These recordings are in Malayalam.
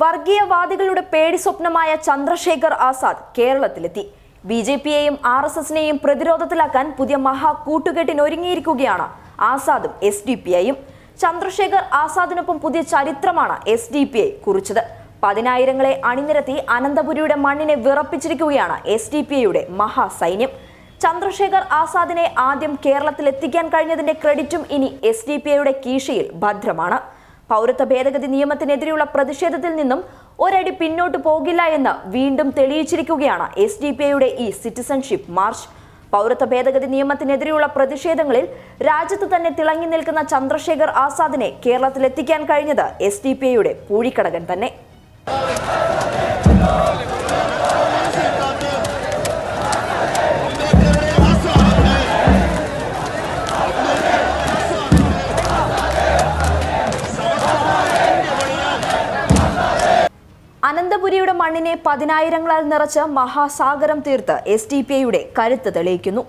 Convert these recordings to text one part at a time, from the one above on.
വർഗീയവാദികളുടെ പേടി സ്വപ്നമായ ചന്ദ്രശേഖർ ആസാദ് കേരളത്തിലെത്തി. ബിജെപിയെയും RSSനെയും പ്രതിരോധത്തിലാക്കാൻ പുതിയ മഹാ കൂട്ടുകെട്ടിനൊരുങ്ങിയിരിക്കുകയാണ് ആസാദും SDPIയും. ചന്ദ്രശേഖർ ആസാദിനൊപ്പം പുതിയ ചരിത്രമാണ് SDPI കുറിച്ചത്. 10,000ങ്ങളെ അണിനിരത്തി അനന്തപുരിയുടെ മണ്ണിനെ വിറപ്പിച്ചിരിക്കുകയാണ് SDPIയുടെ മഹാസൈന്യം. ചന്ദ്രശേഖർ ആസാദിനെ ആദ്യം കേരളത്തിലെത്തിക്കാൻ കഴിഞ്ഞതിന്റെ ക്രെഡിറ്റും ഇനി SDPIയുടെ കീശയിൽ ഭദ്രമാണ്. പൗരത്വ ഭേദഗതി നിയമത്തിനെതിരെയുള്ള പ്രതിഷേധത്തിൽ നിന്നും ഒരടി പിന്നോട്ട് പോകില്ല എന്ന് വീണ്ടും തെളിയിച്ചിരിക്കുകയാണ് SDPIയുടെ ഈ സിറ്റിസൺഷിപ്പ് മാർച്ച്. പൗരത്വ ഭേദഗതി നിയമത്തിനെതിരെയുള്ള പ്രതിഷേധങ്ങളിൽ രാജ്യത്ത് തന്നെ തിളങ്ങി നിൽക്കുന്ന ചന്ദ്രശേഖർ ആസാദിനെ കേരളത്തിലെത്തിക്കാൻ കഴിഞ്ഞത് SDPIയുടെ പൂഴിക്കടകൻ തന്നെ. അനന്തപുരിയുടെ മണ്ണിനെ 10,000ങ്ങളാൽ നിറച്ച് മഹാസാഗരം തീർത്ത് SDPIയുടെ കരുത്ത് തെളിയിക്കുന്നു.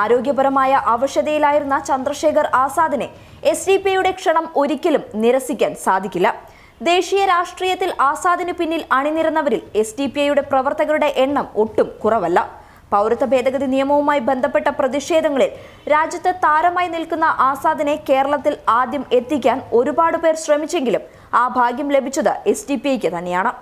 ആരോഗ്യപരമായ അവശതയിലായിരുന്ന ചന്ദ്രശേഖർ ആസാദിനെ SDPIയുടെ ക്ഷണം ഒരിക്കലും നിരസിക്കാൻ സാധിക്കില്ല. ദേശീയ രാഷ്ട്രീയത്തിൽ ആസാദിന് പിന്നിൽ അണിനിരന്നവരിൽ SDPIയുടെ പ്രവർത്തകരുടെ എണ്ണം ഒട്ടും കുറവല്ല. പൗരത്വ ഭേദഗതി നിയമവുമായി ബന്ധപ്പെട്ട പ്രതിഷേധങ്ങളിൽ രാജ്യത്ത് താരമായി നിൽക്കുന്ന ആസാദിനെ കേരളത്തിൽ ആദ്യം എത്തിക്കാൻ ഒരുപാട് പേർ ശ്രമിച്ചെങ്കിലും ആ ഭാഗ്യം ലഭിച്ചത് SDPIക്ക് തന്നെയാണ്.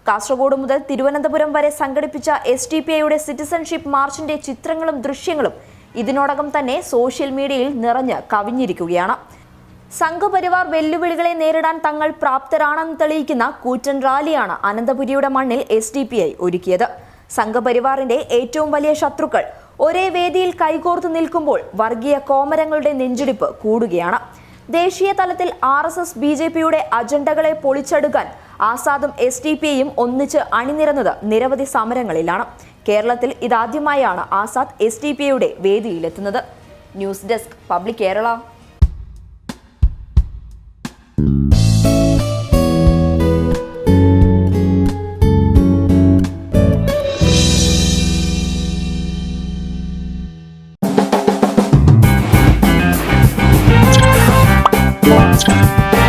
കാസർഗോഡ് മുതൽ തിരുവനന്തപുരം വരെ സംഘടിപ്പിച്ച SDPIയുടെ സിറ്റിസൺഷിപ്പ് മാർച്ചിന്റെ ചിത്രങ്ങളും ദൃശ്യങ്ങളും ഇതിനോടകം തന്നെ സോഷ്യൽ മീഡിയയിൽ നിറഞ്ഞ് കവിഞ്ഞിരിക്കുകയാണ്. സംഘപരിവാർ വെല്ലുവിളികളെ നേരിടാൻ തങ്ങൾ പ്രാപ്തരാണെന്ന് തെളിയിക്കുന്ന കൂറ്റൻ റാലിയാണ് അനന്തപുരിയുടെ മണ്ണിൽ SDPI ഒരുക്കിയത്. സംഘപരിവാറിന്റെ ഏറ്റവും വലിയ ശത്രുക്കൾ ഒരേ വേദിയിൽ കൈകോർത്ത് നിൽക്കുമ്പോൾ വർഗീയ കോമരങ്ങളുടെ നെഞ്ചിടിപ്പ് കൂടുകയാണ്. ദേശീയ തലത്തിൽ RSS BJPയുടെ അജണ്ടകളെ പൊളിച്ചെടുക്കാൻ ആസാദും SDPIയും ഒന്നിച്ച് അണിനിരന്നത് നിരവധി സമരങ്ങളിലാണ്. കേരളത്തിൽ ഇതാദ്യമായാണ് ആസാദ് SDPIയുടെ വേദിയിലെത്തുന്നത്. News desk public Kerala. Let's go.